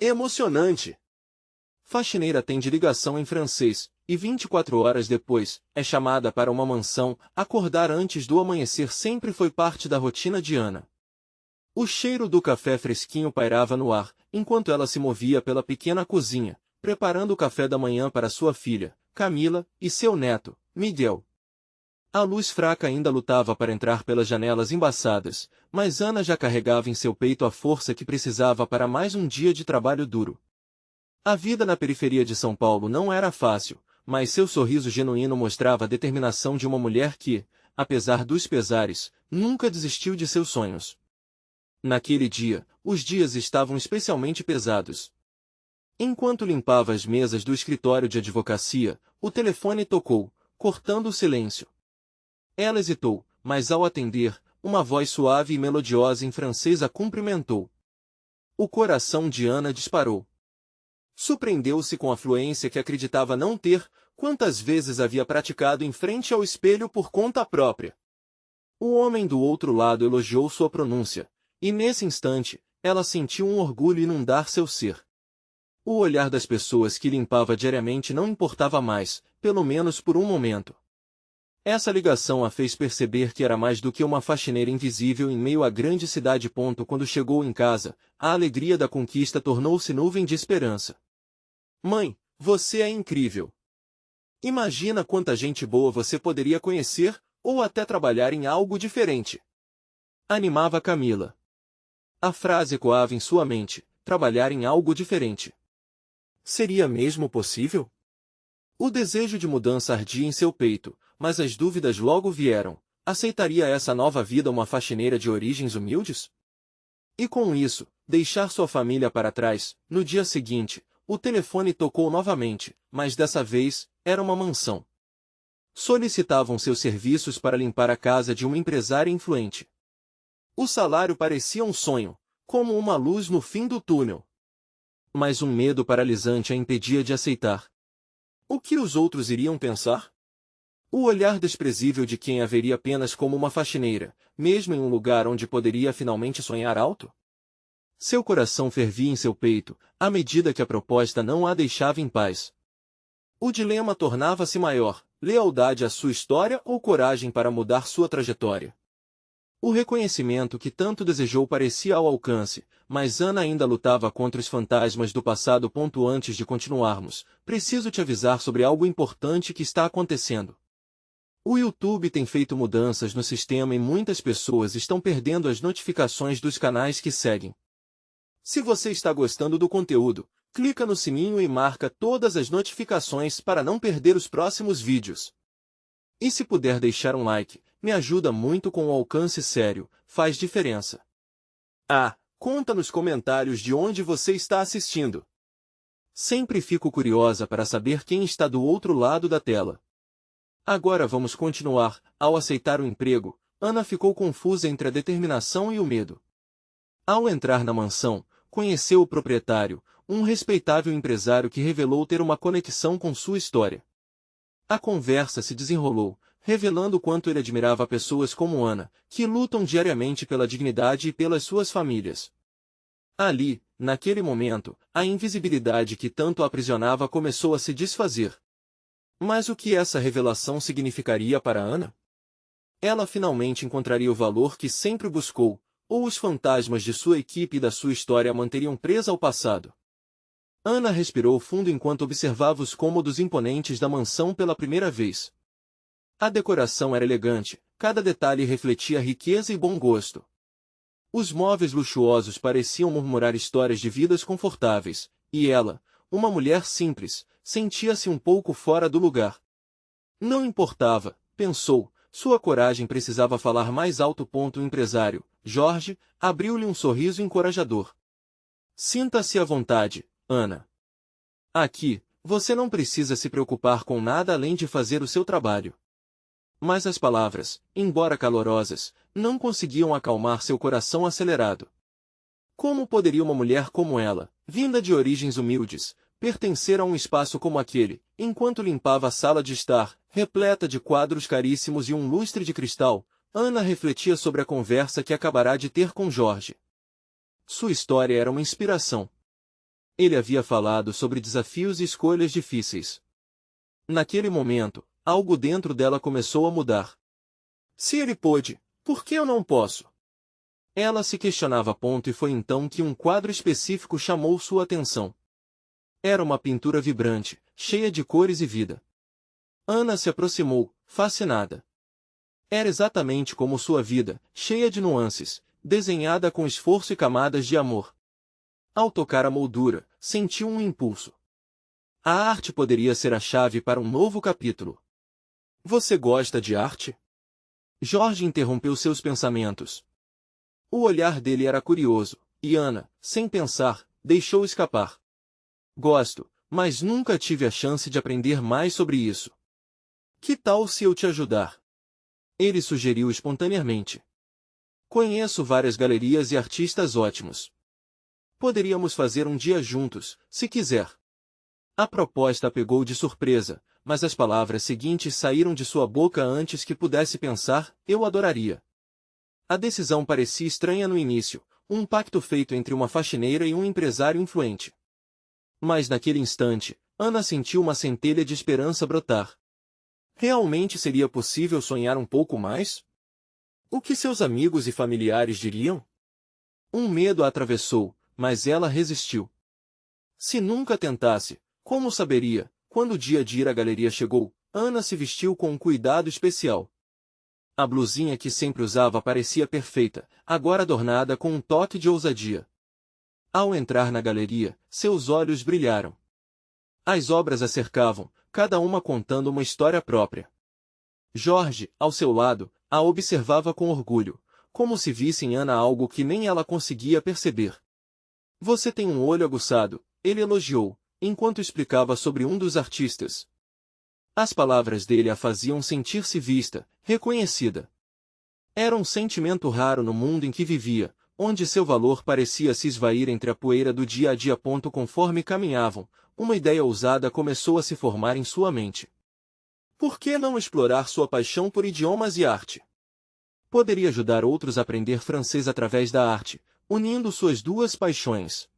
Emocionante! Faxineira atende ligação em francês, e 24 horas depois, é chamada para uma mansão. Acordar antes do amanhecer sempre foi parte da rotina de Ana. O cheiro do café fresquinho pairava no ar, enquanto ela se movia pela pequena cozinha, preparando o café da manhã para sua filha, Camila, e seu neto, Miguel. A luz fraca ainda lutava para entrar pelas janelas embaçadas, mas Ana já carregava em seu peito a força que precisava para mais um dia de trabalho duro. A vida na periferia de São Paulo não era fácil, mas seu sorriso genuíno mostrava a determinação de uma mulher que, apesar dos pesares, nunca desistiu de seus sonhos. Naquele dia, os dias estavam especialmente pesados. Enquanto limpava as mesas do escritório de advocacia, o telefone tocou, cortando o silêncio. Ela hesitou, mas ao atender, uma voz suave e melodiosa em francês a cumprimentou. O coração de Ana disparou. Surpreendeu-se com a fluência que acreditava não ter, quantas vezes havia praticado em frente ao espelho por conta própria. O homem do outro lado elogiou sua pronúncia, e nesse instante, ela sentiu um orgulho inundar seu ser. O olhar das pessoas que limpava diariamente não importava mais, pelo menos por um momento. Essa ligação a fez perceber que era mais do que uma faxineira invisível em meio à grande cidade. Quando chegou em casa, a alegria da conquista tornou-se nuvem de esperança. Mãe, você é incrível! Imagina quanta gente boa você poderia conhecer, ou até trabalhar em algo diferente. Animava Camila. A frase ecoava em sua mente, trabalhar em algo diferente. Seria mesmo possível? O desejo de mudança ardia em seu peito, mas as dúvidas logo vieram. Aceitaria essa nova vida uma faxineira de origens humildes? E com isso, deixar sua família para trás. No dia seguinte, o telefone tocou novamente, mas dessa vez, era uma mansão. Solicitavam seus serviços para limpar a casa de uma empresária influente. O salário parecia um sonho, como uma luz no fim do túnel. Mas um medo paralisante a impedia de aceitar. O que os outros iriam pensar? O olhar desprezível de quem a veria apenas como uma faxineira, mesmo em um lugar onde poderia finalmente sonhar alto? Seu coração fervia em seu peito, à medida que a proposta não a deixava em paz. O dilema tornava-se maior: lealdade à sua história ou coragem para mudar sua trajetória? O reconhecimento que tanto desejou parecia ao alcance, mas Ana ainda lutava contra os fantasmas do passado. Antes de continuarmos, preciso te avisar sobre algo importante que está acontecendo. O YouTube tem feito mudanças no sistema e muitas pessoas estão perdendo as notificações dos canais que seguem. Se você está gostando do conteúdo, clica no sininho e marca todas as notificações para não perder os próximos vídeos. E se puder deixar um like, me ajuda muito com o alcance. Sério, faz diferença. Conta nos comentários de onde você está assistindo. Sempre fico curiosa para saber quem está do outro lado da tela. Agora vamos continuar. Ao aceitar o emprego, Ana ficou confusa entre a determinação e o medo. Ao entrar na mansão, conheceu o proprietário, um respeitável empresário que revelou ter uma conexão com sua história. A conversa se desenrolou, revelando o quanto ele admirava pessoas como Ana, que lutam diariamente pela dignidade e pelas suas famílias. Ali, naquele momento, a invisibilidade que tanto a aprisionava começou a se desfazer. Mas o que essa revelação significaria para Ana? Ela finalmente encontraria o valor que sempre buscou, ou os fantasmas de sua equipe e da sua história a manteriam presa ao passado? Ana respirou fundo enquanto observava os cômodos imponentes da mansão pela primeira vez. A decoração era elegante, cada detalhe refletia riqueza e bom gosto. Os móveis luxuosos pareciam murmurar histórias de vidas confortáveis, e ela, uma mulher simples, sentia-se um pouco fora do lugar. Não importava, pensou, sua coragem precisava falar mais alto. O empresário, Jorge, abriu-lhe um sorriso encorajador. Sinta-se à vontade, Ana. Aqui, você não precisa se preocupar com nada além de fazer o seu trabalho. Mas as palavras, embora calorosas, não conseguiam acalmar seu coração acelerado. Como poderia uma mulher como ela, vinda de origens humildes, pertencer a um espaço como aquele? Enquanto limpava a sala de estar, repleta de quadros caríssimos e um lustre de cristal, Ana refletia sobre a conversa que acabará de ter com Jorge. Sua história era uma inspiração. Ele havia falado sobre desafios e escolhas difíceis. Naquele momento, algo dentro dela começou a mudar. Se ele pôde, por que eu não posso? Ela se questionava. E foi então que um quadro específico chamou sua atenção. Era uma pintura vibrante, cheia de cores e vida. Ana se aproximou, fascinada. Era exatamente como sua vida, cheia de nuances, desenhada com esforço e camadas de amor. Ao tocar a moldura, sentiu um impulso. A arte poderia ser a chave para um novo capítulo. Você gosta de arte? Jorge interrompeu seus pensamentos. O olhar dele era curioso, e Ana, sem pensar, deixou escapar. Gosto, mas nunca tive a chance de aprender mais sobre isso. Que tal se eu te ajudar? Ele sugeriu espontaneamente. Conheço várias galerias e artistas ótimos. Poderíamos fazer um dia juntos, se quiser. A proposta a pegou de surpresa, mas as palavras seguintes saíram de sua boca antes que pudesse pensar: eu adoraria. A decisão parecia estranha no início, um pacto feito entre uma faxineira e um empresário influente. Mas naquele instante, Ana sentiu uma centelha de esperança brotar. Realmente seria possível sonhar um pouco mais? O que seus amigos e familiares diriam? Um medo a atravessou, mas ela resistiu. Se nunca tentasse, como saberia? Quando o dia de ir à galeria chegou, Ana se vestiu com um cuidado especial. A blusinha que sempre usava parecia perfeita, agora adornada com um toque de ousadia. Ao entrar na galeria, seus olhos brilharam. As obras a cercavam, cada uma contando uma história própria. Jorge, ao seu lado, a observava com orgulho, como se visse em Ana algo que nem ela conseguia perceber. Você tem um olho aguçado, ele elogiou, enquanto explicava sobre um dos artistas. As palavras dele a faziam sentir-se vista, reconhecida. Era um sentimento raro no mundo em que vivia, onde seu valor parecia se esvair entre a poeira do dia a dia. Conforme caminhavam, uma ideia ousada começou a se formar em sua mente. Por que não explorar sua paixão por idiomas e arte? Poderia ajudar outros a aprender francês através da arte, unindo suas duas paixões.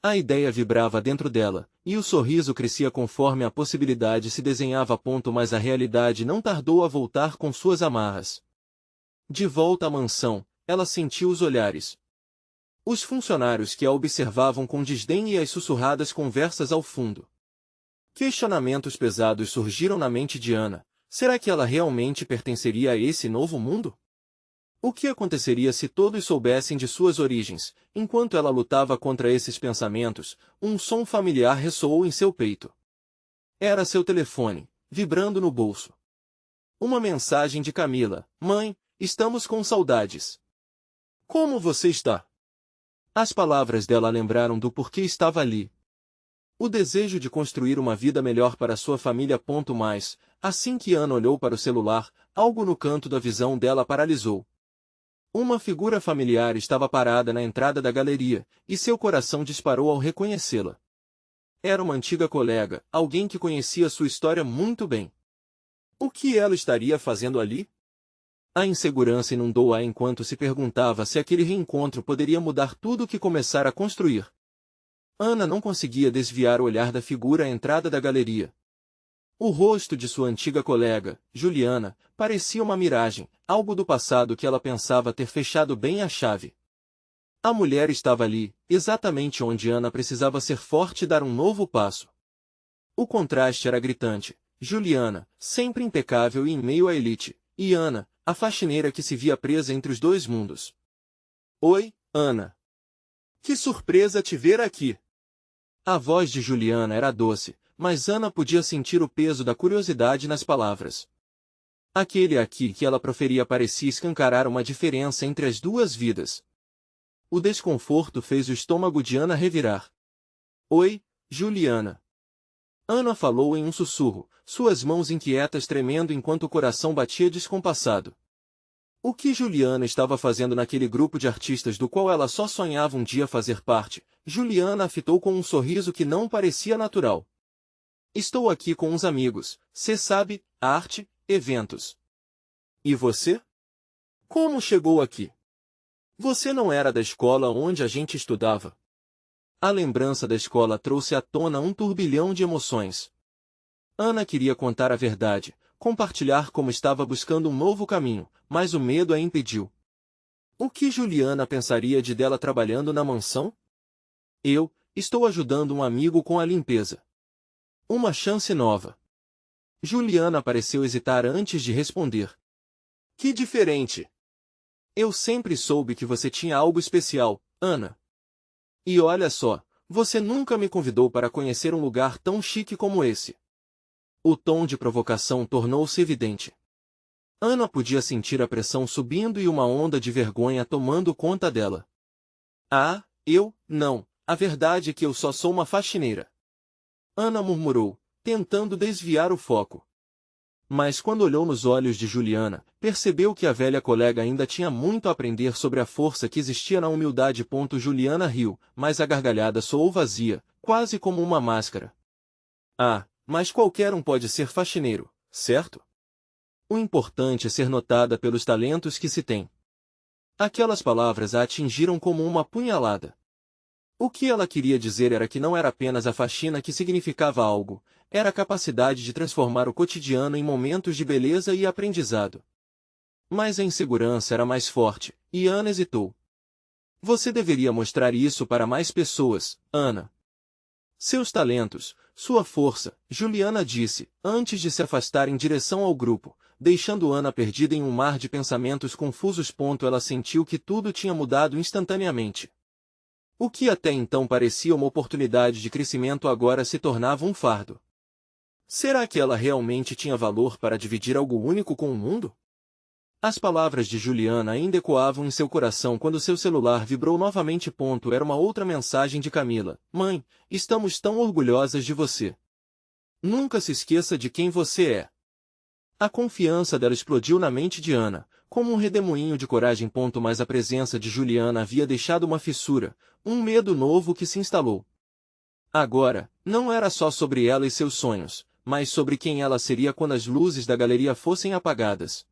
A ideia vibrava dentro dela, e o sorriso crescia conforme a possibilidade se desenhava. Mas a realidade não tardou a voltar com suas amarras. De volta à mansão, ela sentiu os olhares. Os funcionários que a observavam com desdém e as sussurradas conversas ao fundo. Questionamentos pesados surgiram na mente de Ana. Será que ela realmente pertenceria a esse novo mundo? O que aconteceria se todos soubessem de suas origens? Enquanto ela lutava contra esses pensamentos, um som familiar ressoou em seu peito. Era seu telefone, vibrando no bolso. Uma mensagem de Camila: Mãe, estamos com saudades. Como você está? As palavras dela lembraram do porquê estava ali. O desejo de construir uma vida melhor para sua família. Mas, assim que Ana olhou para o celular, algo no canto da visão dela paralisou. Uma figura familiar estava parada na entrada da galeria, e seu coração disparou ao reconhecê-la. Era uma antiga colega, alguém que conhecia sua história muito bem. O que ela estaria fazendo ali? A insegurança inundou-a enquanto se perguntava se aquele reencontro poderia mudar tudo o que começara a construir. Ana não conseguia desviar o olhar da figura à entrada da galeria. O rosto de sua antiga colega, Juliana, parecia uma miragem, algo do passado que ela pensava ter fechado bem a chave. A mulher estava ali, exatamente onde Ana precisava ser forte e dar um novo passo. O contraste era gritante. Juliana, sempre impecável e em meio à elite, e Ana, a faxineira que se via presa entre os dois mundos. Oi, Ana. Que surpresa te ver aqui! A voz de Juliana era doce, mas Ana podia sentir o peso da curiosidade nas palavras. Aquele aqui que ela proferia parecia escancarar uma diferença entre as duas vidas. O desconforto fez o estômago de Ana revirar. Oi, Juliana. Ana falou em um sussurro, suas mãos inquietas tremendo enquanto o coração batia descompassado. O que Juliana estava fazendo naquele grupo de artistas do qual ela só sonhava um dia fazer parte? Juliana a fitou com um sorriso que não parecia natural. Estou aqui com uns amigos, cê sabe, arte, eventos. E você? Como chegou aqui? Você não era da escola onde a gente estudava? A lembrança da escola trouxe à tona um turbilhão de emoções. Ana queria contar a verdade, compartilhar como estava buscando um novo caminho, mas o medo a impediu. O que Juliana pensaria de dela trabalhando na mansão? Eu estou ajudando um amigo com a limpeza. Uma chance nova. Juliana pareceu hesitar antes de responder. Que diferente! Eu sempre soube que você tinha algo especial, Ana. E olha só, você nunca me convidou para conhecer um lugar tão chique como esse. O tom de provocação tornou-se evidente. Ana podia sentir a pressão subindo e uma onda de vergonha tomando conta dela. Ah, não, a verdade é que eu só sou uma faxineira. Ana murmurou, tentando desviar o foco. Mas quando olhou nos olhos de Juliana, percebeu que a velha colega ainda tinha muito a aprender sobre a força que existia na humildade. Juliana riu, mas a gargalhada soou vazia, quase como uma máscara. Ah, mas qualquer um pode ser faxineiro, certo? O importante é ser notada pelos talentos que se tem. Aquelas palavras a atingiram como uma punhalada. O que ela queria dizer era que não era apenas a faxina que significava algo, era a capacidade de transformar o cotidiano em momentos de beleza e aprendizado. Mas a insegurança era mais forte, e Ana hesitou. Você deveria mostrar isso para mais pessoas, Ana. Seus talentos, sua força, Juliana disse, antes de se afastar em direção ao grupo, deixando Ana perdida em um mar de pensamentos confusos. Ela sentiu que tudo tinha mudado instantaneamente. O que até então parecia uma oportunidade de crescimento agora se tornava um fardo. Será que ela realmente tinha valor para dividir algo único com o mundo? As palavras de Juliana ainda ecoavam em seu coração quando seu celular vibrou novamente. Era uma outra mensagem de Camila. Mãe, estamos tão orgulhosas de você. Nunca se esqueça de quem você é. A confiança dela explodiu na mente de Ana, como um redemoinho de coragem. Mas a presença de Juliana havia deixado uma fissura, um medo novo que se instalou. Agora, não era só sobre ela e seus sonhos, mas sobre quem ela seria quando as luzes da galeria fossem apagadas.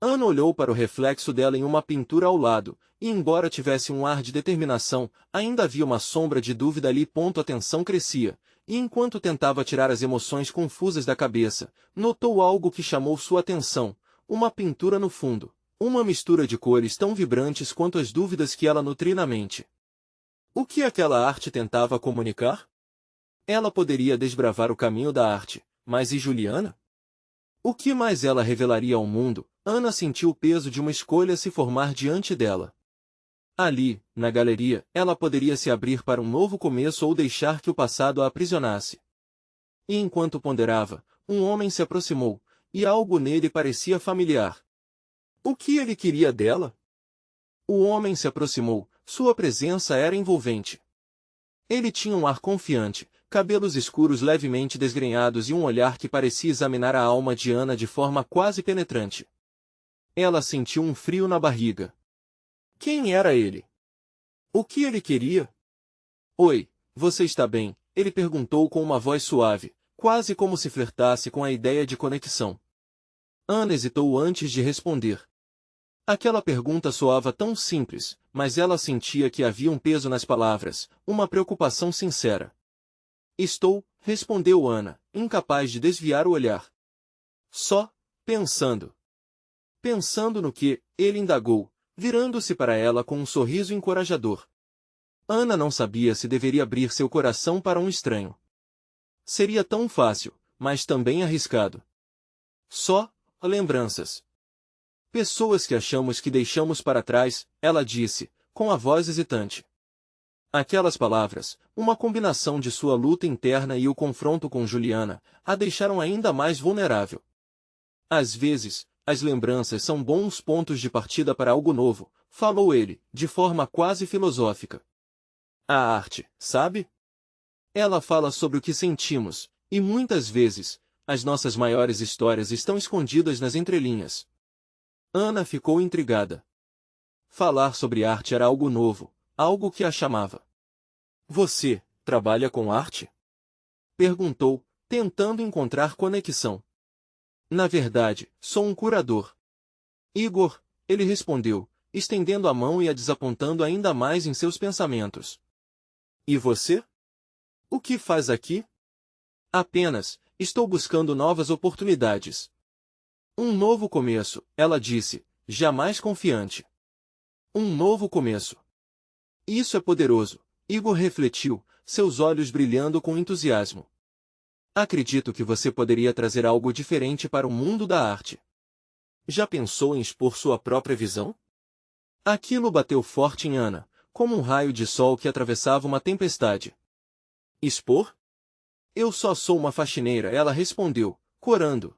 Ana olhou para o reflexo dela em uma pintura ao lado, e embora tivesse um ar de determinação, ainda havia uma sombra de dúvida ali. A tensão crescia, e enquanto tentava tirar as emoções confusas da cabeça, notou algo que chamou sua atenção, uma pintura no fundo, uma mistura de cores tão vibrantes quanto as dúvidas que ela nutria na mente. O que aquela arte tentava comunicar? Ela poderia desbravar o caminho da arte, mas e Juliana? O que mais ela revelaria ao mundo? Ana sentiu o peso de uma escolha se formar diante dela. Ali, na galeria, ela poderia se abrir para um novo começo ou deixar que o passado a aprisionasse. E enquanto ponderava, um homem se aproximou, e algo nele parecia familiar. O que ele queria dela? O homem se aproximou, sua presença era envolvente. Ele tinha um ar confiante, cabelos escuros levemente desgrenhados e um olhar que parecia examinar a alma de Ana de forma quase penetrante. Ela sentiu um frio na barriga. Quem era ele? O que ele queria? Oi, você está bem? Ele perguntou com uma voz suave, quase como se flertasse com a ideia de conexão. Ana hesitou antes de responder. Aquela pergunta soava tão simples, mas ela sentia que havia um peso nas palavras, uma preocupação sincera. Estou, respondeu Ana, incapaz de desviar o olhar. Só, pensando. Pensando no que, ele indagou, virando-se para ela com um sorriso encorajador. Ana não sabia se deveria abrir seu coração para um estranho. Seria tão fácil, mas também arriscado. Só, lembranças. Pessoas que achamos que deixamos para trás, ela disse, com a voz hesitante. Aquelas palavras, uma combinação de sua luta interna e o confronto com Juliana, a deixaram ainda mais vulnerável. Às vezes, as lembranças são bons pontos de partida para algo novo, falou ele, de forma quase filosófica. A arte, sabe? Ela fala sobre o que sentimos, e muitas vezes, as nossas maiores histórias estão escondidas nas entrelinhas. Ana ficou intrigada. Falar sobre arte era algo novo, algo que a chamava. Você trabalha com arte? Perguntou, tentando encontrar conexão. Na verdade, sou um curador. Igor, ele respondeu, estendendo a mão e a desapontando ainda mais em seus pensamentos. E você? O que faz aqui? Apenas, estou buscando novas oportunidades. Um novo começo, ela disse, jamais confiante. Um novo começo. Isso é poderoso, Igor refletiu, seus olhos brilhando com entusiasmo. Acredito que você poderia trazer algo diferente para o mundo da arte. Já pensou em expor sua própria visão? Aquilo bateu forte em Ana, como um raio de sol que atravessava uma tempestade. Expor? Eu só sou uma faxineira, ela respondeu, corando.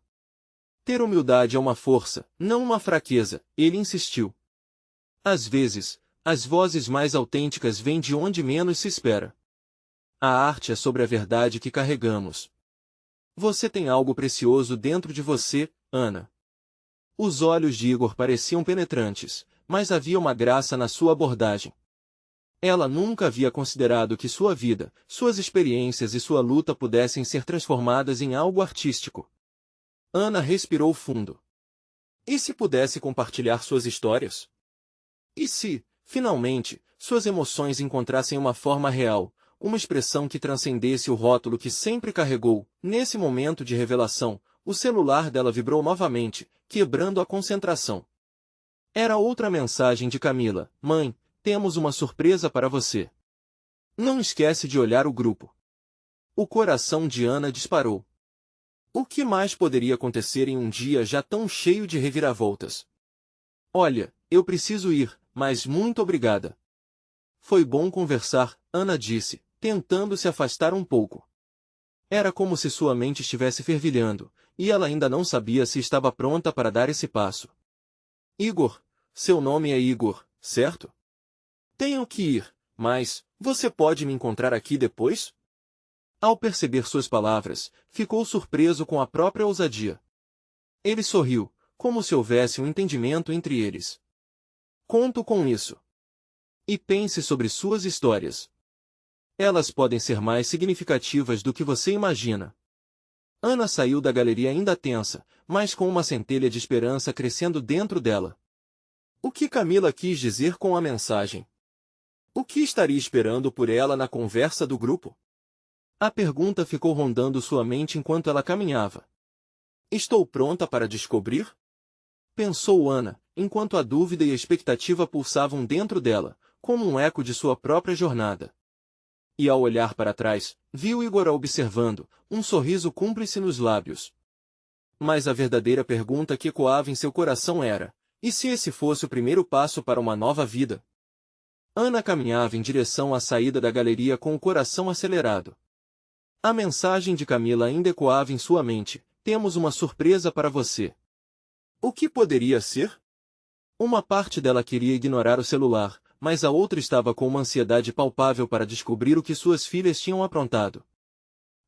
Ter humildade é uma força, não uma fraqueza, ele insistiu. Às vezes, as vozes mais autênticas vêm de onde menos se espera. A arte é sobre a verdade que carregamos. Você tem algo precioso dentro de você, Ana. Os olhos de Igor pareciam penetrantes, mas havia uma graça na sua abordagem. Ela nunca havia considerado que sua vida, suas experiências e sua luta pudessem ser transformadas em algo artístico. Ana respirou fundo. E se pudesse compartilhar suas histórias? E se, finalmente, suas emoções encontrassem uma forma real, uma expressão que transcendesse o rótulo que sempre carregou? Nesse momento de revelação, o celular dela vibrou novamente, quebrando a concentração. Era outra mensagem de Camila. Mãe, temos uma surpresa para você. Não esquece de olhar o grupo. O coração de Ana disparou. O que mais poderia acontecer em um dia já tão cheio de reviravoltas? Olha, eu preciso ir, mas muito obrigada. Foi bom conversar, Ana disse, tentando se afastar um pouco. Era como se sua mente estivesse fervilhando, e ela ainda não sabia se estava pronta para dar esse passo. Igor, seu nome é Igor, certo? Tenho que ir, mas você pode me encontrar aqui depois? Ao perceber suas palavras, ficou surpreso com a própria ousadia. Ele sorriu, como se houvesse um entendimento entre eles. Conto com isso. E pense sobre suas histórias. Elas podem ser mais significativas do que você imagina. Ana saiu da galeria ainda tensa, mas com uma centelha de esperança crescendo dentro dela. O que Camila quis dizer com a mensagem? O que estaria esperando por ela na conversa do grupo? A pergunta ficou rondando sua mente enquanto ela caminhava. Estou pronta para descobrir? Pensou Ana, enquanto a dúvida e a expectativa pulsavam dentro dela, como um eco de sua própria jornada. E ao olhar para trás, viu Igor a observando, um sorriso cúmplice nos lábios. Mas a verdadeira pergunta que ecoava em seu coração era: e se esse fosse o primeiro passo para uma nova vida? Ana caminhava em direção à saída da galeria com o coração acelerado. A mensagem de Camila ainda ecoava em sua mente: temos uma surpresa para você. O que poderia ser? Uma parte dela queria ignorar o celular, mas a outra estava com uma ansiedade palpável para descobrir o que suas filhas tinham aprontado.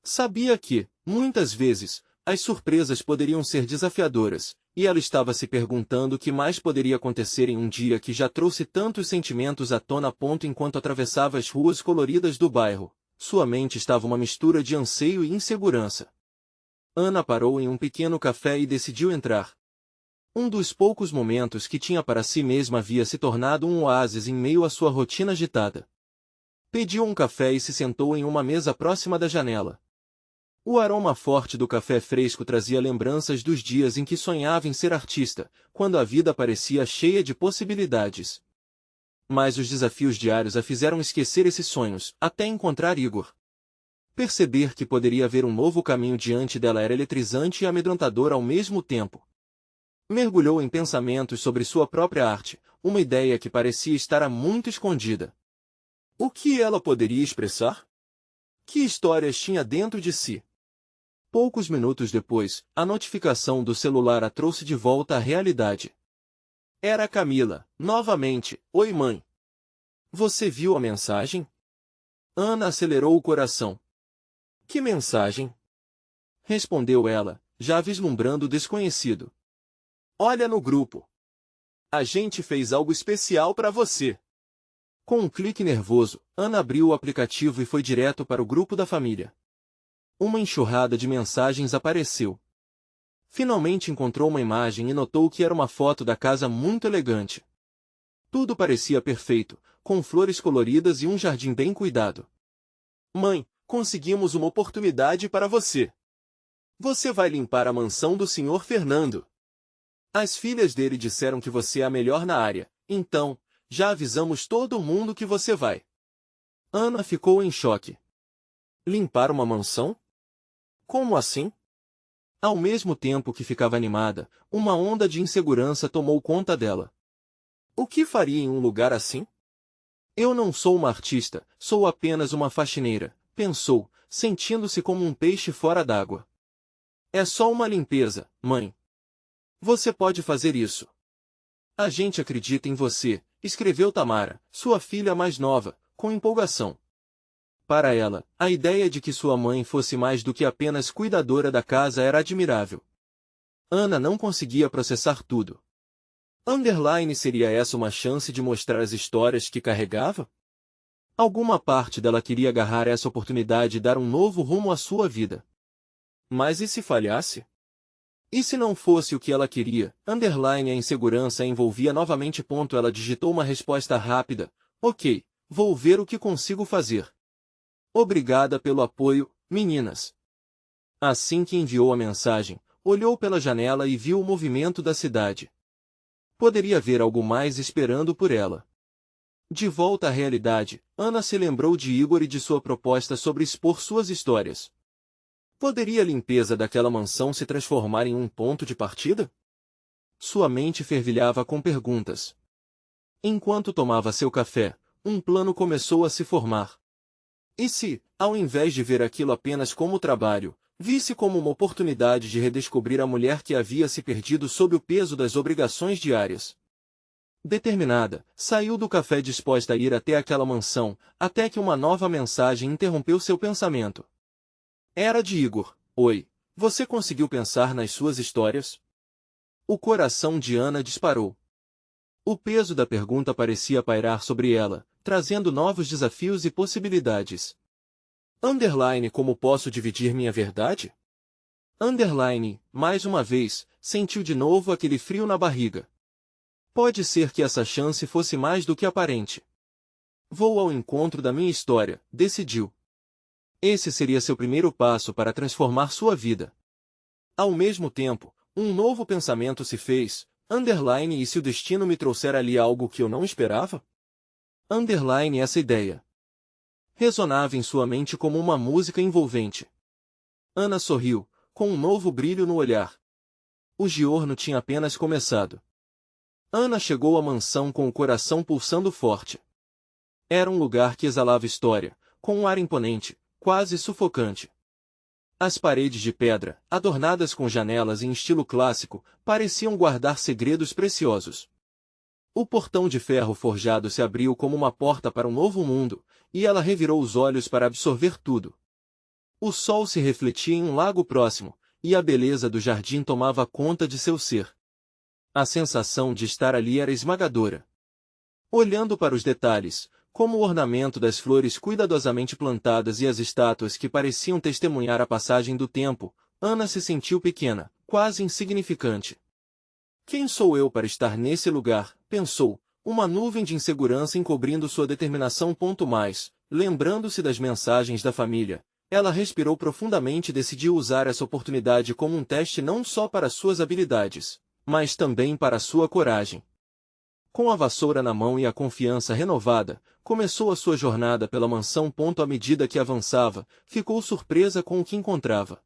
Sabia que, muitas vezes, as surpresas poderiam ser desafiadoras, e ela estava se perguntando o que mais poderia acontecer em um dia que já trouxe tantos sentimentos à tona a ponto enquanto atravessava as ruas coloridas do bairro. Sua mente estava uma mistura de anseio e insegurança. Ana parou em um pequeno café e decidiu entrar. Um dos poucos momentos que tinha para si mesma havia se tornado um oásis em meio à sua rotina agitada. Pediu um café e se sentou em uma mesa próxima da janela. O aroma forte do café fresco trazia lembranças dos dias em que sonhava em ser artista, quando a vida parecia cheia de possibilidades. Mas os desafios diários a fizeram esquecer esses sonhos, até encontrar Igor. Perceber que poderia haver um novo caminho diante dela era eletrizante e amedrontador ao mesmo tempo. Mergulhou em pensamentos sobre sua própria arte, uma ideia que parecia estar há muito escondida. O que ela poderia expressar? Que histórias tinha dentro de si? Poucos minutos depois, a notificação do celular a trouxe de volta à realidade. Era Camila, novamente. Oi, mãe. Você viu a mensagem? Ana acelerou o coração. Que mensagem? Respondeu ela, já vislumbrando o desconhecido. Olha no grupo. A gente fez algo especial para você. Com um clique nervoso, Ana abriu o aplicativo e foi direto para o grupo da família. Uma enxurrada de mensagens apareceu. Finalmente encontrou uma imagem e notou que era uma foto da casa muito elegante. Tudo parecia perfeito, com flores coloridas e um jardim bem cuidado. Mãe, conseguimos uma oportunidade para você. Você vai limpar a mansão do Sr. Fernando. As filhas dele disseram que você é a melhor na área, então, já avisamos todo mundo que você vai. Ana ficou em choque. Limpar uma mansão? Como assim? Ao mesmo tempo que ficava animada, uma onda de insegurança tomou conta dela. O que faria em um lugar assim? Eu não sou uma artista, sou apenas uma faxineira, pensou, sentindo-se como um peixe fora d'água. É só uma limpeza, mãe. Você pode fazer isso. A gente acredita em você, escreveu Tamara, sua filha mais nova, com empolgação. Para ela, a ideia de que sua mãe fosse mais do que apenas cuidadora da casa era admirável. Ana não conseguia processar tudo. Underline, seria essa uma chance de mostrar as histórias que carregava? Alguma parte dela queria agarrar essa oportunidade e dar um novo rumo à sua vida. Mas e se falhasse? E se não fosse o que ela queria? Underline, a insegurança a envolvia novamente. Ela digitou uma resposta rápida. Ok, vou ver o que consigo fazer. Obrigada pelo apoio, meninas. Assim que enviou a mensagem, olhou pela janela e viu o movimento da cidade. Poderia haver algo mais esperando por ela. De volta à realidade, Ana se lembrou de Igor e de sua proposta sobre expor suas histórias. Poderia a limpeza daquela mansão se transformar em um ponto de partida? Sua mente fervilhava com perguntas. Enquanto tomava seu café, um plano começou a se formar. E se, ao invés de ver aquilo apenas como trabalho, visse como uma oportunidade de redescobrir a mulher que havia se perdido sob o peso das obrigações diárias? Determinada, saiu do café disposta a ir até aquela mansão, até que uma nova mensagem interrompeu seu pensamento. Era de Igor. Oi, você conseguiu pensar nas suas histórias? O coração de Ana disparou. O peso da pergunta parecia pairar sobre ela, trazendo novos desafios e possibilidades. Underline, como posso dividir minha verdade? Underline, mais uma vez, sentiu de novo aquele frio na barriga. Pode ser que essa chance fosse mais do que aparente. Vou ao encontro da minha história, decidiu. Esse seria seu primeiro passo para transformar sua vida. Ao mesmo tempo, um novo pensamento se fez. Underline, e se o destino me trouxer ali algo que eu não esperava? Underline, essa ideia ressonava em sua mente como uma música envolvente. Ana sorriu, com um novo brilho no olhar. O giorno tinha apenas começado. Ana chegou à mansão com o coração pulsando forte. Era um lugar que exalava história, com um ar imponente, quase sufocante. As paredes de pedra, adornadas com janelas em estilo clássico, pareciam guardar segredos preciosos. O portão de ferro forjado se abriu como uma porta para um novo mundo, e ela revirou os olhos para absorver tudo. O sol se refletia em um lago próximo, e a beleza do jardim tomava conta de seu ser. A sensação de estar ali era esmagadora. Olhando para os detalhes, como o ornamento das flores cuidadosamente plantadas e as estátuas que pareciam testemunhar a passagem do tempo, Ana se sentiu pequena, quase insignificante. Quem sou eu para estar nesse lugar? Pensou, uma nuvem de insegurança encobrindo sua determinação. Mais, lembrando-se das mensagens da família, ela respirou profundamente e decidiu usar essa oportunidade como um teste não só para suas habilidades, mas também para sua coragem. Com a vassoura na mão e a confiança renovada, começou a sua jornada pela mansão. À medida que avançava, ficou surpresa com o que encontrava.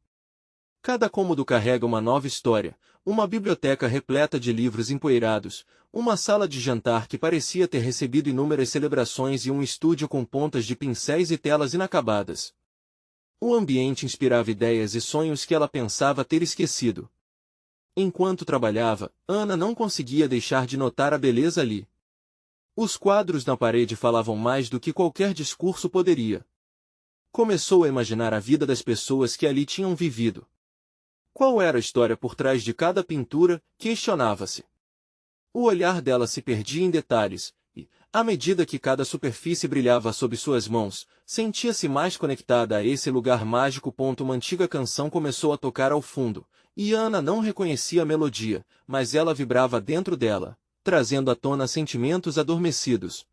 Cada cômodo carrega uma nova história, uma biblioteca repleta de livros empoeirados, uma sala de jantar que parecia ter recebido inúmeras celebrações e um estúdio com pontas de pincéis e telas inacabadas. O ambiente inspirava ideias e sonhos que ela pensava ter esquecido. Enquanto trabalhava, Ana não conseguia deixar de notar a beleza ali. Os quadros na parede falavam mais do que qualquer discurso poderia. Começou a imaginar a vida das pessoas que ali tinham vivido. Qual era a história por trás de cada pintura? Questionava-se. O olhar dela se perdia em detalhes, e, à medida que cada superfície brilhava sob suas mãos, sentia-se mais conectada a esse lugar mágico. Uma antiga canção começou a tocar ao fundo, e Ana não reconhecia a melodia, mas ela vibrava dentro dela, trazendo à tona sentimentos adormecidos.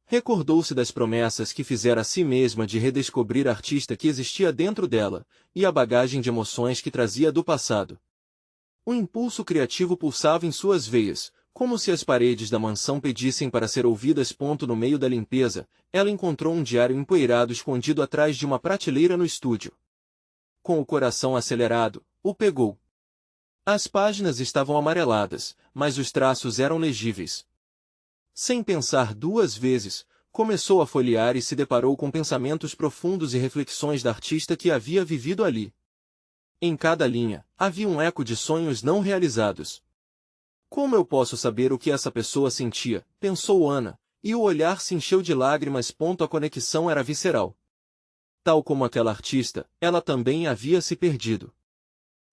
Recordou-se das promessas que fizera a si mesma de redescobrir a artista que existia dentro dela, e a bagagem de emoções que trazia do passado. O impulso criativo pulsava em suas veias, como se as paredes da mansão pedissem para ser ouvidas. No meio da limpeza, ela encontrou um diário empoeirado escondido atrás de uma prateleira no estúdio. Com o coração acelerado, o pegou. As páginas estavam amareladas, mas os traços eram legíveis. Sem pensar duas vezes, começou a folhear e se deparou com pensamentos profundos e reflexões da artista que havia vivido ali. Em cada linha, havia um eco de sonhos não realizados. Como eu posso saber o que essa pessoa sentia? Pensou Ana, e o olhar se encheu de lágrimas. A conexão era visceral. Tal como aquela artista, ela também havia se perdido.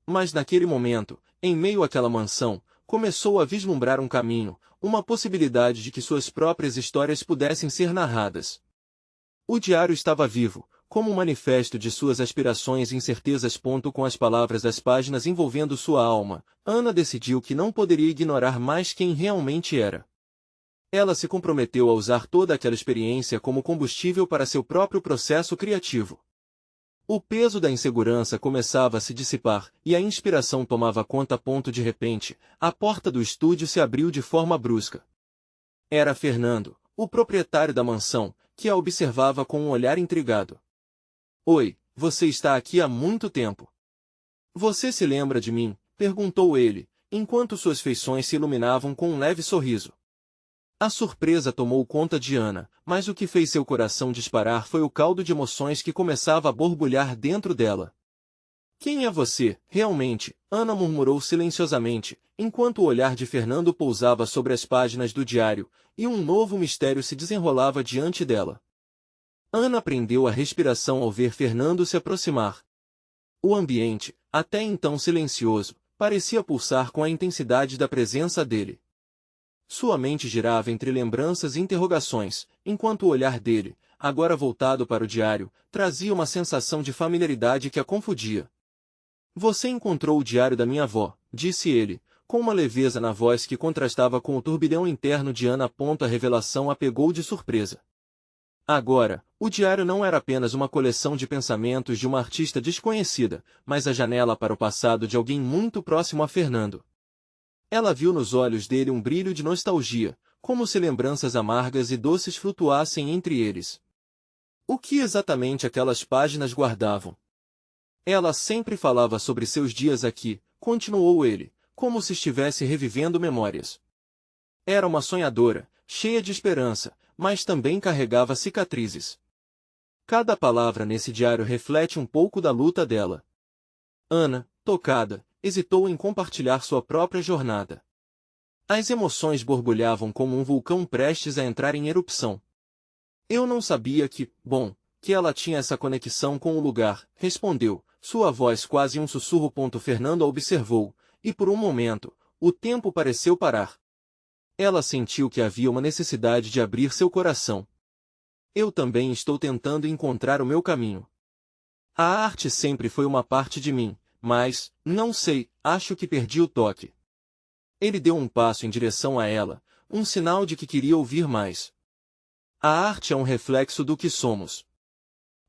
Mas naquele momento, em meio àquela mansão, começou a vislumbrar um caminho, uma possibilidade de que suas próprias histórias pudessem ser narradas. O diário estava vivo, como um manifesto de suas aspirações e incertezas. Com as palavras das páginas envolvendo sua alma, Ana decidiu que não poderia ignorar mais quem realmente era. Ela se comprometeu a usar toda aquela experiência como combustível para seu próprio processo criativo. O peso da insegurança começava a se dissipar, e a inspiração tomava conta. De repente, a porta do estúdio se abriu de forma brusca. Era Fernando, o proprietário da mansão, que a observava com um olhar intrigado. Oi, você está aqui há muito tempo. Você se lembra de mim? Perguntou ele, enquanto suas feições se iluminavam com um leve sorriso. A surpresa tomou conta de Ana, mas o que fez seu coração disparar foi o caldo de emoções que começava a borbulhar dentro dela. Quem é você, realmente? Ana murmurou silenciosamente, enquanto o olhar de Fernando pousava sobre as páginas do diário, e um novo mistério se desenrolava diante dela. Ana prendeu a respiração ao ver Fernando se aproximar. O ambiente, até então silencioso, parecia pulsar com a intensidade da presença dele. Sua mente girava entre lembranças e interrogações, enquanto o olhar dele, agora voltado para o diário, trazia uma sensação de familiaridade que a confundia. Você encontrou o diário da minha avó, disse ele, com uma leveza na voz que contrastava com o turbilhão interno de Ana. A revelação a pegou de surpresa. Agora, o diário não era apenas uma coleção de pensamentos de uma artista desconhecida, mas a janela para o passado de alguém muito próximo a Fernando. Ela viu nos olhos dele um brilho de nostalgia, como se lembranças amargas e doces flutuassem entre eles. O que exatamente aquelas páginas guardavam? Ela sempre falava sobre seus dias aqui, continuou ele, como se estivesse revivendo memórias. Era uma sonhadora, cheia de esperança, mas também carregava cicatrizes. Cada palavra nesse diário reflete um pouco da luta dela. Ana, tocada, hesitou em compartilhar sua própria jornada. As emoções borbulhavam como um vulcão prestes a entrar em erupção. Eu não sabia que ela tinha essa conexão com o lugar, respondeu, sua voz quase um sussurro. Fernando a observou, e por um momento, o tempo pareceu parar. Ela sentiu que havia uma necessidade de abrir seu coração. Eu também estou tentando encontrar o meu caminho. A arte sempre foi uma parte de mim, mas, não sei, acho que perdi o toque. Ele deu um passo em direção a ela, um sinal de que queria ouvir mais. A arte é um reflexo do que somos.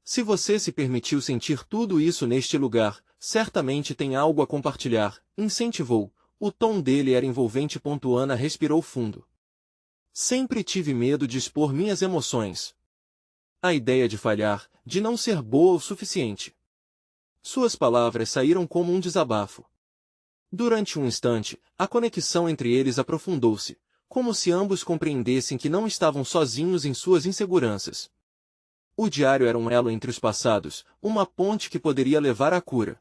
Se você se permitiu sentir tudo isso neste lugar, certamente tem algo a compartilhar, incentivou. O tom dele era envolvente. Ana respirou fundo. Sempre tive medo de expor minhas emoções. A ideia de falhar, de não ser boa o suficiente. Suas palavras saíram como um desabafo. Durante um instante, a conexão entre eles aprofundou-se, como se ambos compreendessem que não estavam sozinhos em suas inseguranças. O diário era um elo entre os passados, uma ponte que poderia levar à cura.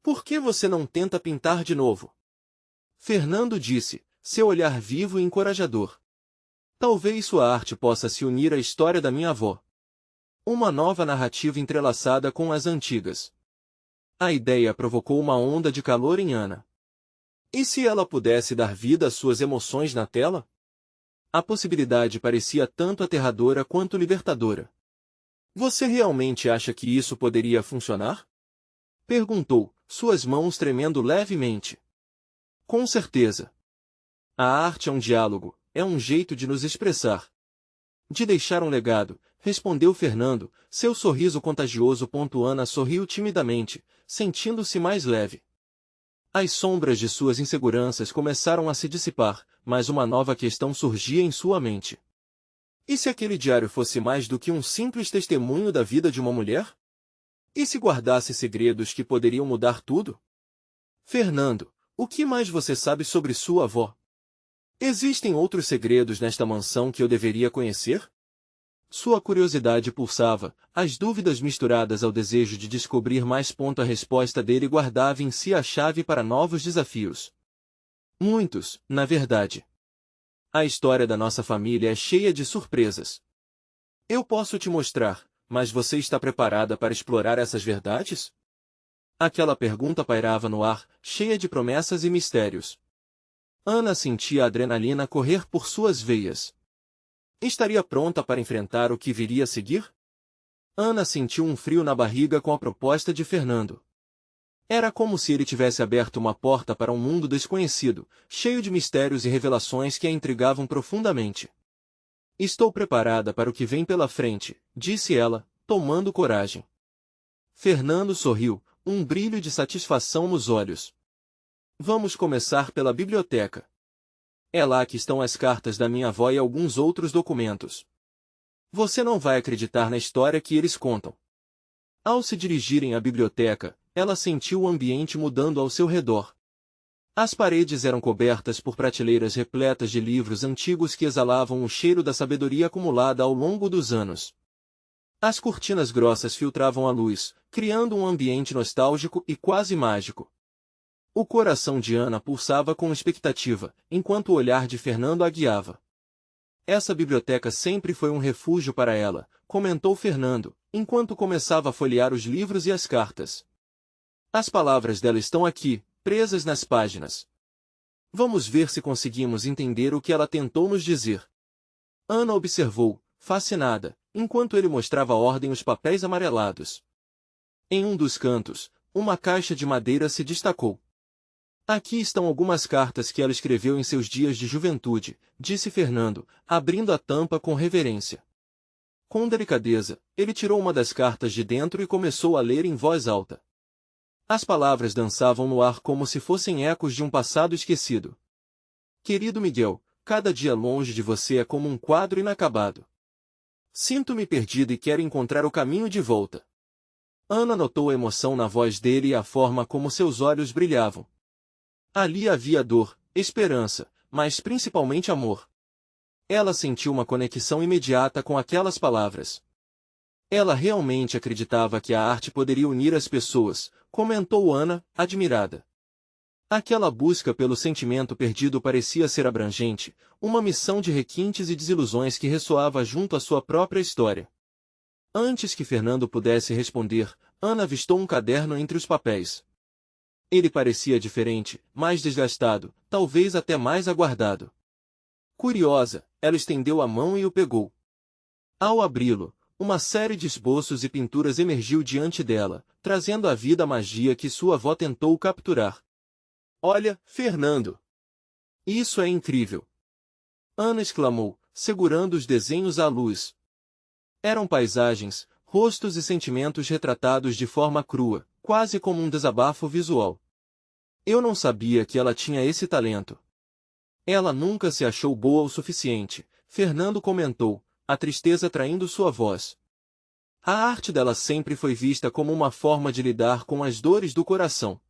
Por que você não tenta pintar de novo? Fernando disse, seu olhar vivo e encorajador. Talvez sua arte possa se unir à história da minha avó. Uma nova narrativa entrelaçada com as antigas. A ideia provocou uma onda de calor em Ana. E se ela pudesse dar vida às suas emoções na tela? A possibilidade parecia tanto aterradora quanto libertadora. Você realmente acha que isso poderia funcionar? Perguntou, suas mãos tremendo levemente. Com certeza. A arte é um diálogo, é um jeito de nos expressar. De deixar um legado, respondeu Fernando, seu sorriso contagioso. Ana sorriu timidamente, sentindo-se mais leve. As sombras de suas inseguranças começaram a se dissipar, mas uma nova questão surgia em sua mente. E se aquele diário fosse mais do que um simples testemunho da vida de uma mulher? E se guardasse segredos que poderiam mudar tudo? Fernando, o que mais você sabe sobre sua avó? Existem outros segredos nesta mansão que eu deveria conhecer? Sua curiosidade pulsava, as dúvidas misturadas ao desejo de descobrir mais. A resposta dele guardava em si a chave para novos desafios. Muitos, na verdade. A história da nossa família é cheia de surpresas. Eu posso te mostrar, mas você está preparada para explorar essas verdades? Aquela pergunta pairava no ar, cheia de promessas e mistérios. Ana sentia a adrenalina correr por suas veias. Estaria pronta para enfrentar o que viria a seguir? Ana sentiu um frio na barriga com a proposta de Fernando. Era como se ele tivesse aberto uma porta para um mundo desconhecido, cheio de mistérios e revelações que a intrigavam profundamente. Estou preparada para o que vem pela frente, disse ela, tomando coragem. Fernando sorriu, um brilho de satisfação nos olhos. Vamos começar pela biblioteca. É lá que estão as cartas da minha avó e alguns outros documentos. Você não vai acreditar na história que eles contam. Ao se dirigirem à biblioteca, ela sentiu o ambiente mudando ao seu redor. As paredes eram cobertas por prateleiras repletas de livros antigos que exalavam o cheiro da sabedoria acumulada ao longo dos anos. As cortinas grossas filtravam a luz, criando um ambiente nostálgico e quase mágico. O coração de Ana pulsava com expectativa, enquanto o olhar de Fernando a guiava. Essa biblioteca sempre foi um refúgio para ela, comentou Fernando, enquanto começava a folhear os livros e as cartas. As palavras dela estão aqui, presas nas páginas. Vamos ver se conseguimos entender o que ela tentou nos dizer. Ana observou, fascinada, enquanto ele mostrava à ordem os papéis amarelados. Em um dos cantos, uma caixa de madeira se destacou. Aqui estão algumas cartas que ela escreveu em seus dias de juventude, disse Fernando, abrindo a tampa com reverência. Com delicadeza, ele tirou uma das cartas de dentro e começou a ler em voz alta. As palavras dançavam no ar como se fossem ecos de um passado esquecido. Querido Miguel, cada dia longe de você é como um quadro inacabado. Sinto-me perdida e quero encontrar o caminho de volta. Ana notou a emoção na voz dele e a forma como seus olhos brilhavam. Ali havia dor, esperança, mas principalmente amor. Ela sentiu uma conexão imediata com aquelas palavras. Ela realmente acreditava que a arte poderia unir as pessoas, comentou Ana, admirada. Aquela busca pelo sentimento perdido parecia ser abrangente, uma missão de requintes e desilusões que ressoava junto à sua própria história. Antes que Fernando pudesse responder, Ana avistou um caderno entre os papéis. Ele parecia diferente, mais desgastado, talvez até mais aguardado. Curiosa, ela estendeu a mão e o pegou. Ao abri-lo, uma série de esboços e pinturas emergiu diante dela, trazendo à vida a magia que sua avó tentou capturar. Olha, Fernando! Isso é incrível! Ana exclamou, segurando os desenhos à luz. Eram paisagens, rostos e sentimentos retratados de forma crua, quase como um desabafo visual. Eu não sabia que ela tinha esse talento. Ela nunca se achou boa o suficiente, Fernando comentou, a tristeza traindo sua voz. A arte dela sempre foi vista como uma forma de lidar com as dores do coração.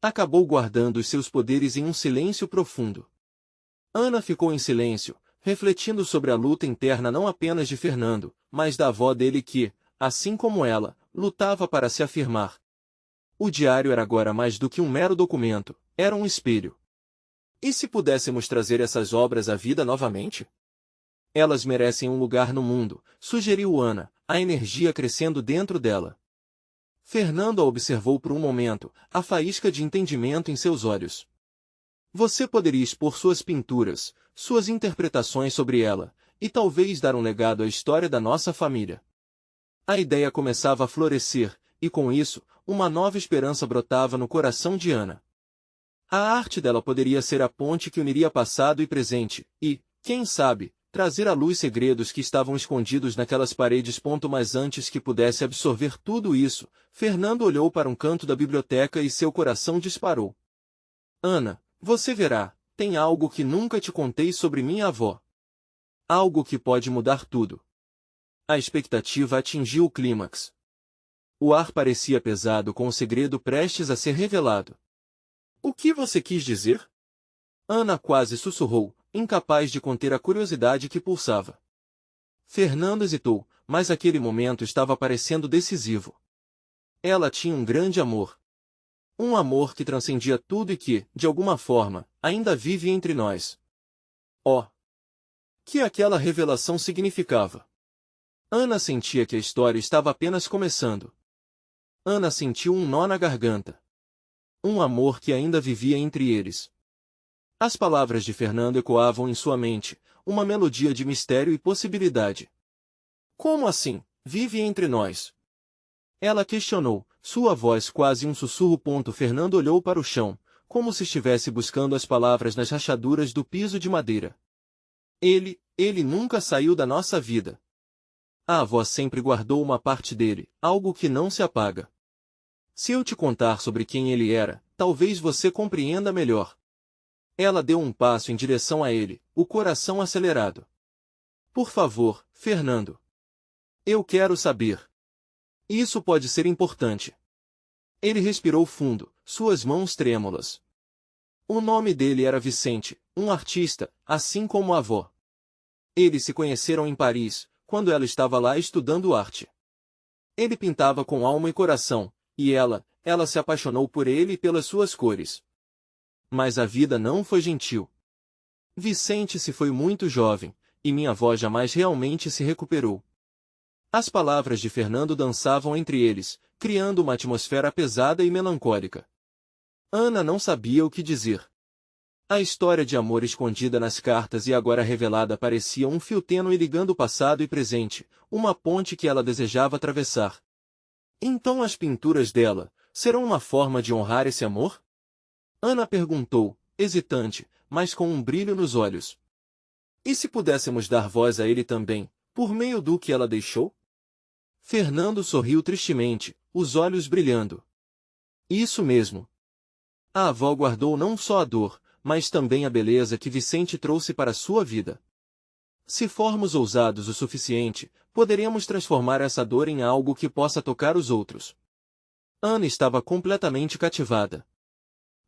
Acabou guardando os seus poderes em um silêncio profundo. Ana ficou em silêncio, refletindo sobre a luta interna não apenas de Fernando, mas da avó dele que, assim como ela, lutava para se afirmar. O diário era agora mais do que um mero documento, era um espelho. E se pudéssemos trazer essas obras à vida novamente? Elas merecem um lugar no mundo, sugeriu Ana, a energia crescendo dentro dela. Fernando a observou por um momento, a faísca de entendimento em seus olhos. Você poderia expor suas pinturas, suas interpretações sobre ela, e talvez dar um legado à história da nossa família. A ideia começava a florescer, e com isso, uma nova esperança brotava no coração de Ana. A arte dela poderia ser a ponte que uniria passado e presente, e, quem sabe, trazer à luz segredos que estavam escondidos naquelas paredes. Mas antes que pudesse absorver tudo isso, Fernando olhou para um canto da biblioteca e seu coração disparou. Ana, você verá, tem algo que nunca te contei sobre minha avó. Algo que pode mudar tudo. A expectativa atingiu o clímax. O ar parecia pesado com o segredo prestes a ser revelado. O que você quis dizer? Ana quase sussurrou, incapaz de conter a curiosidade que pulsava. Fernando hesitou, mas aquele momento estava parecendo decisivo. Ela tinha um grande amor. Um amor que transcendia tudo e que, de alguma forma, ainda vive entre nós. Oh! Que aquela revelação significava? Ana sentia que a história estava apenas começando. Ana sentiu um nó na garganta. Um amor que ainda vivia entre eles. As palavras de Fernando ecoavam em sua mente, uma melodia de mistério e possibilidade. Como assim, vive entre nós? Ela questionou, sua voz quase um sussurro. Fernando olhou para o chão, como se estivesse buscando as palavras nas rachaduras do piso de madeira. Ele nunca saiu da nossa vida. A avó sempre guardou uma parte dele, algo que não se apaga. Se eu te contar sobre quem ele era, talvez você compreenda melhor. Ela deu um passo em direção a ele, o coração acelerado. Por favor, Fernando. Eu quero saber. Isso pode ser importante. Ele respirou fundo, suas mãos trêmulas. O nome dele era Vicente, um artista, assim como a avó. Eles se conheceram em Paris, quando ela estava lá estudando arte. Ele pintava com alma e coração, e ela se apaixonou por ele e pelas suas cores. Mas a vida não foi gentil. Vicente se foi muito jovem, e minha avó jamais realmente se recuperou. As palavras de Fernando dançavam entre eles, criando uma atmosfera pesada e melancólica. Ana não sabia o que dizer. A história de amor escondida nas cartas e agora revelada parecia um fio tênue ligando o passado e presente, uma ponte que ela desejava atravessar. Então as pinturas dela serão uma forma de honrar esse amor? Ana perguntou, hesitante, mas com um brilho nos olhos. E se pudéssemos dar voz a ele também, por meio do que ela deixou? Fernando sorriu tristemente, os olhos brilhando. Isso mesmo. A avó guardou não só a dor, mas também a beleza que Vicente trouxe para sua vida. Se formos ousados o suficiente, poderemos transformar essa dor em algo que possa tocar os outros. Ana estava completamente cativada.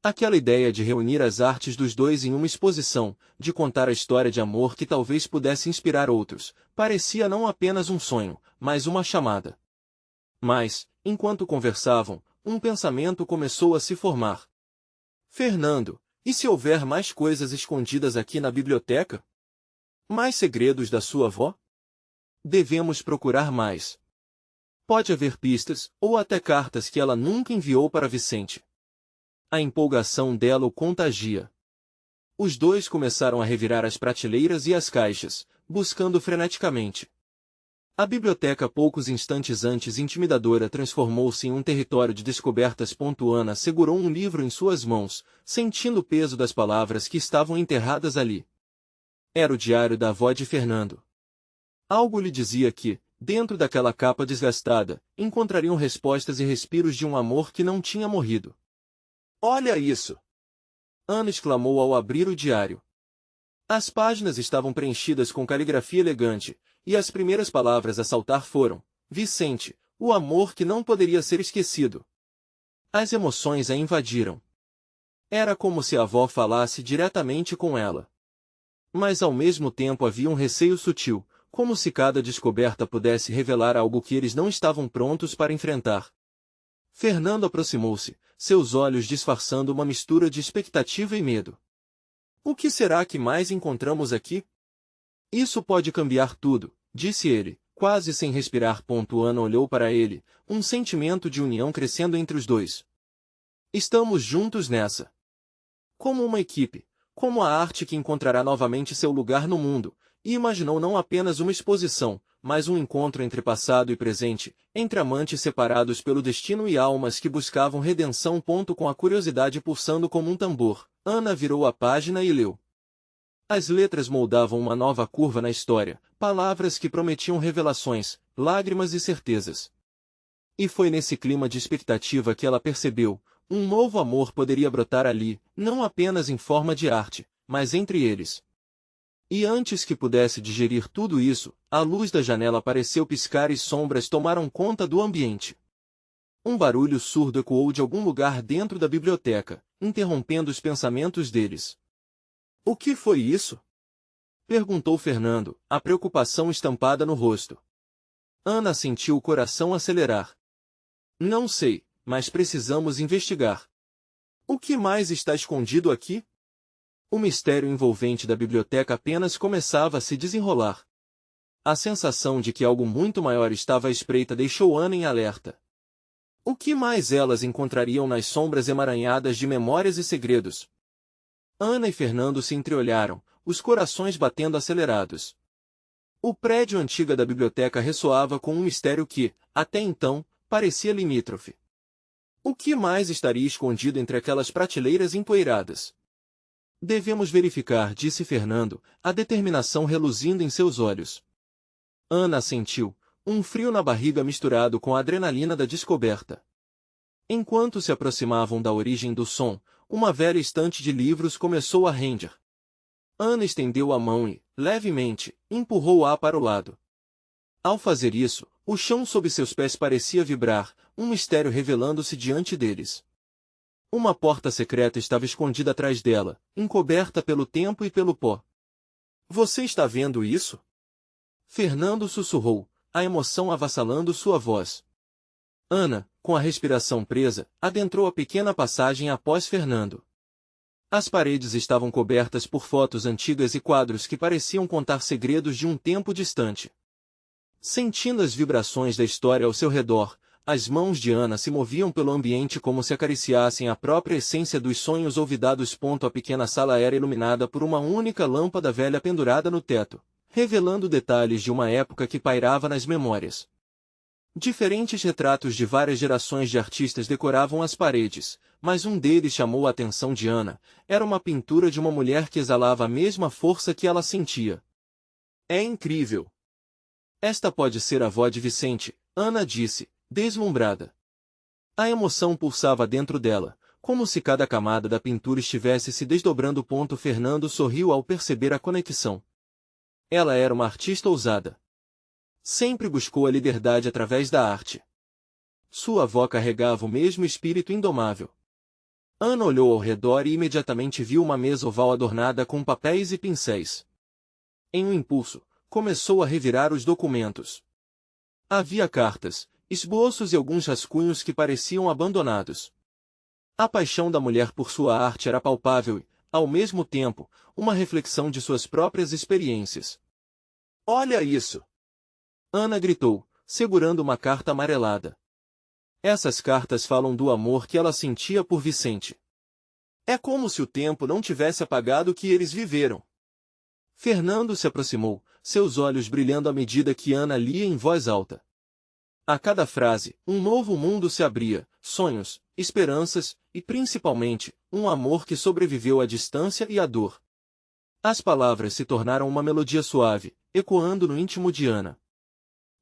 Aquela ideia de reunir as artes dos dois em uma exposição, de contar a história de amor que talvez pudesse inspirar outros, parecia não apenas um sonho, mas uma chamada. Mas, enquanto conversavam, um pensamento começou a se formar. Fernando, e se houver mais coisas escondidas aqui na biblioteca? Mais segredos da sua avó? Devemos procurar mais. Pode haver pistas, ou até cartas que ela nunca enviou para Vicente. A empolgação dela o contagia. Os dois começaram a revirar as prateleiras e as caixas, buscando freneticamente. A biblioteca poucos instantes antes intimidadora transformou-se em um território de descobertas. Ana segurou um livro em suas mãos, sentindo o peso das palavras que estavam enterradas ali. Era o diário da avó de Fernando. Algo lhe dizia que, dentro daquela capa desgastada, encontrariam respostas e respiros de um amor que não tinha morrido. Olha isso! Ana exclamou ao abrir o diário. As páginas estavam preenchidas com caligrafia elegante, e as primeiras palavras a saltar foram: Vicente, o amor que não poderia ser esquecido. As emoções a invadiram. Era como se a avó falasse diretamente com ela. Mas ao mesmo tempo havia um receio sutil, como se cada descoberta pudesse revelar algo que eles não estavam prontos para enfrentar. Fernando aproximou-se, seus olhos disfarçando uma mistura de expectativa e medo. O que será que mais encontramos aqui? Isso pode cambiar tudo, disse ele, quase sem respirar. Ana olhou para ele, um sentimento de união crescendo entre os dois. Estamos juntos nessa. Como uma equipe, como a arte que encontrará novamente seu lugar no mundo, e imaginou não apenas uma exposição, mas um encontro entre passado e presente, entre amantes separados pelo destino e almas que buscavam redenção. Com a curiosidade pulsando como um tambor, Ana virou a página e leu. As letras moldavam uma nova curva na história, palavras que prometiam revelações, lágrimas e certezas. E foi nesse clima de expectativa que ela percebeu, um novo amor poderia brotar ali, não apenas em forma de arte, mas entre eles. E antes que pudesse digerir tudo isso, a luz da janela pareceu piscar e sombras tomaram conta do ambiente. Um barulho surdo ecoou de algum lugar dentro da biblioteca, interrompendo os pensamentos deles. — O que foi isso? Perguntou Fernando, a preocupação estampada no rosto. Ana sentiu o coração acelerar. — Não sei, mas precisamos investigar. O que mais está escondido aqui? O mistério envolvente da biblioteca apenas começava a se desenrolar. A sensação de que algo muito maior estava à espreita deixou Ana em alerta. O que mais elas encontrariam nas sombras emaranhadas de memórias e segredos? Ana e Fernando se entreolharam, os corações batendo acelerados. O prédio antigo da biblioteca ressoava com um mistério que, até então, parecia limítrofe. O que mais estaria escondido entre aquelas prateleiras empoeiradas? Devemos verificar, disse Fernando, a determinação reluzindo em seus olhos. Ana sentiu, um frio na barriga misturado com a adrenalina da descoberta. Enquanto se aproximavam da origem do som, uma velha estante de livros começou a render. Ana estendeu a mão e, levemente, empurrou-a para o lado. Ao fazer isso, o chão sob seus pés parecia vibrar, um mistério revelando-se diante deles. Uma porta secreta estava escondida atrás dela, encoberta pelo tempo e pelo pó. — Você está vendo isso? Fernando sussurrou, a emoção avassalando sua voz. Ana, com a respiração presa, adentrou a pequena passagem após Fernando. As paredes estavam cobertas por fotos antigas e quadros que pareciam contar segredos de um tempo distante. Sentindo as vibrações da história ao seu redor, as mãos de Ana se moviam pelo ambiente como se acariciassem a própria essência dos sonhos olvidados. A pequena sala era iluminada por uma única lâmpada velha pendurada no teto, revelando detalhes de uma época que pairava nas memórias. Diferentes retratos de várias gerações de artistas decoravam as paredes, mas um deles chamou a atenção de Ana. Era uma pintura de uma mulher que exalava a mesma força que ela sentia. — É incrível! Esta pode ser a avó de Vicente, Ana disse, deslumbrada. A emoção pulsava dentro dela, como se cada camada da pintura estivesse se desdobrando. Fernando sorriu ao perceber a conexão. Ela era uma artista ousada. Sempre buscou a liberdade através da arte. Sua avó carregava o mesmo espírito indomável. Ana olhou ao redor e imediatamente viu uma mesa oval adornada com papéis e pincéis. Em um impulso, começou a revirar os documentos. Havia cartas, esboços e alguns rascunhos que pareciam abandonados. A paixão da mulher por sua arte era palpável e, ao mesmo tempo, uma reflexão de suas próprias experiências. — Olha isso! Ana gritou, segurando uma carta amarelada. Essas cartas falam do amor que ela sentia por Vicente. É como se o tempo não tivesse apagado o que eles viveram. Fernando se aproximou, seus olhos brilhando à medida que Ana lia em voz alta. A cada frase, um novo mundo se abria, sonhos, esperanças, e principalmente, um amor que sobreviveu à distância e à dor. As palavras se tornaram uma melodia suave, ecoando no íntimo de Ana.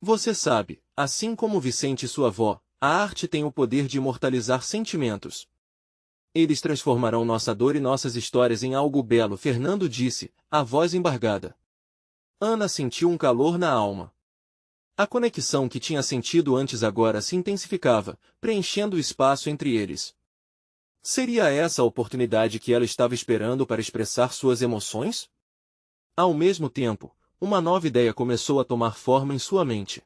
Você sabe, assim como Vicente e sua avó, a arte tem o poder de imortalizar sentimentos. Eles transformarão nossa dor e nossas histórias em algo belo, Fernando disse, a voz embargada. Ana sentiu um calor na alma. A conexão que tinha sentido antes agora se intensificava, preenchendo o espaço entre eles. Seria essa a oportunidade que ela estava esperando para expressar suas emoções? Ao mesmo tempo, uma nova ideia começou a tomar forma em sua mente.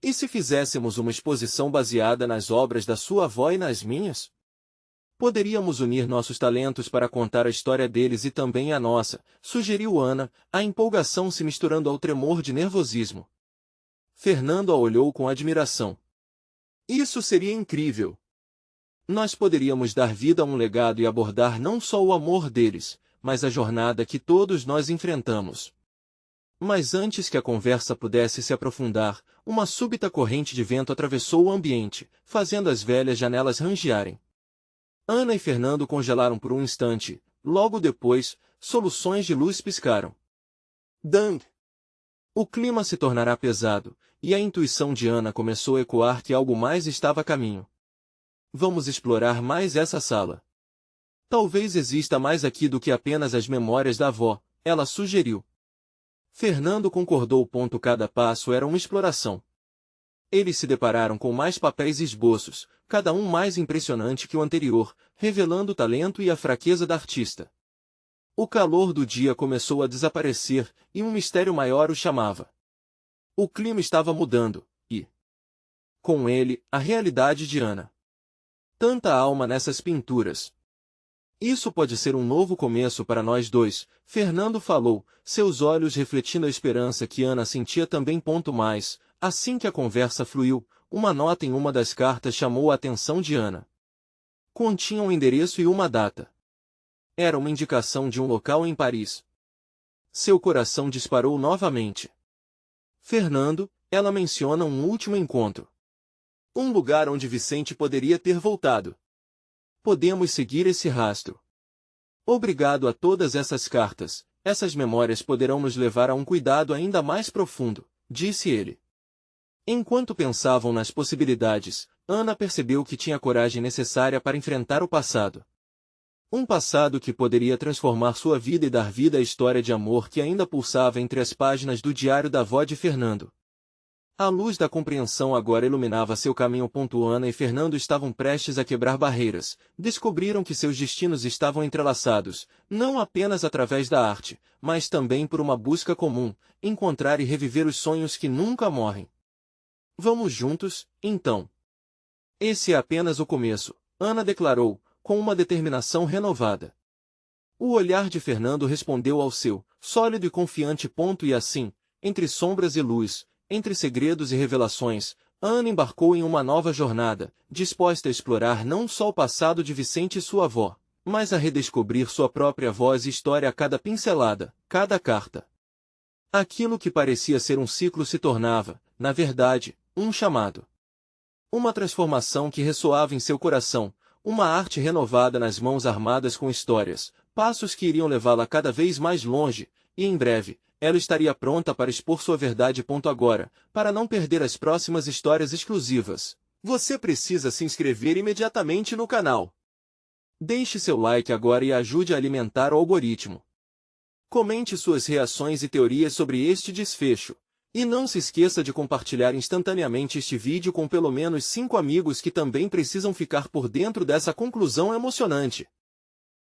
E se fizéssemos uma exposição baseada nas obras da sua avó e nas minhas? Poderíamos unir nossos talentos para contar a história deles e também a nossa, sugeriu Ana, a empolgação se misturando ao tremor de nervosismo. Fernando a olhou com admiração. Isso seria incrível! Nós poderíamos dar vida a um legado e abordar não só o amor deles, mas a jornada que todos nós enfrentamos. Mas antes que a conversa pudesse se aprofundar, uma súbita corrente de vento atravessou o ambiente, fazendo as velhas janelas rangearem. Ana e Fernando congelaram por um instante, logo depois, soluções de luz piscaram. Dang! O clima se tornará pesado, e a intuição de Ana começou a ecoar que algo mais estava a caminho. Vamos explorar mais essa sala. Talvez exista mais aqui do que apenas as memórias da avó, ela sugeriu. Fernando concordou. Cada passo era uma exploração. Eles se depararam com mais papéis e esboços, cada um mais impressionante que o anterior, revelando o talento e a fraqueza da artista. O calor do dia começou a desaparecer, e um mistério maior o chamava. O clima estava mudando, e, com ele, a realidade de Ana. Tanta alma nessas pinturas. Isso pode ser um novo começo para nós dois, Fernando falou, seus olhos refletindo a esperança que Ana sentia também. Mais, assim que a conversa fluiu, uma nota em uma das cartas chamou a atenção de Ana. Continha um endereço e uma data. Era uma indicação de um local em Paris. Seu coração disparou novamente. Fernando, ela menciona um último encontro. Um lugar onde Vicente poderia ter voltado. Podemos seguir esse rastro. Obrigado a todas essas cartas, essas memórias poderão nos levar a um cuidado ainda mais profundo, disse ele. Enquanto pensavam nas possibilidades, Ana percebeu que tinha a coragem necessária para enfrentar o passado. Um passado que poderia transformar sua vida e dar vida à história de amor que ainda pulsava entre as páginas do diário da avó de Fernando. A luz da compreensão agora iluminava seu caminho. Ana e Fernando estavam prestes a quebrar barreiras, descobriram que seus destinos estavam entrelaçados, não apenas através da arte, mas também por uma busca comum, encontrar e reviver os sonhos que nunca morrem. Vamos juntos, então. Esse é apenas o começo, Ana declarou, com uma determinação renovada. O olhar de Fernando respondeu ao seu, sólido e confiante. E assim, entre sombras e luz, entre segredos e revelações, Ana embarcou em uma nova jornada, disposta a explorar não só o passado de Vicente e sua avó, mas a redescobrir sua própria voz e história a cada pincelada, cada carta. Aquilo que parecia ser um ciclo se tornava, na verdade, um chamado. Uma transformação que ressoava em seu coração, uma arte renovada nas mãos armadas com histórias, passos que iriam levá-la cada vez mais longe, e em breve, ela estaria pronta para expor sua verdade. Agora, para não perder as próximas histórias exclusivas, você precisa se inscrever imediatamente no canal. Deixe seu like agora e ajude a alimentar o algoritmo. Comente suas reações e teorias sobre este desfecho. E não se esqueça de compartilhar instantaneamente este vídeo com pelo menos 5 amigos que também precisam ficar por dentro dessa conclusão emocionante.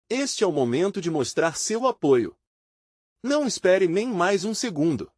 Este é o momento de mostrar seu apoio. Não espere nem mais um segundo.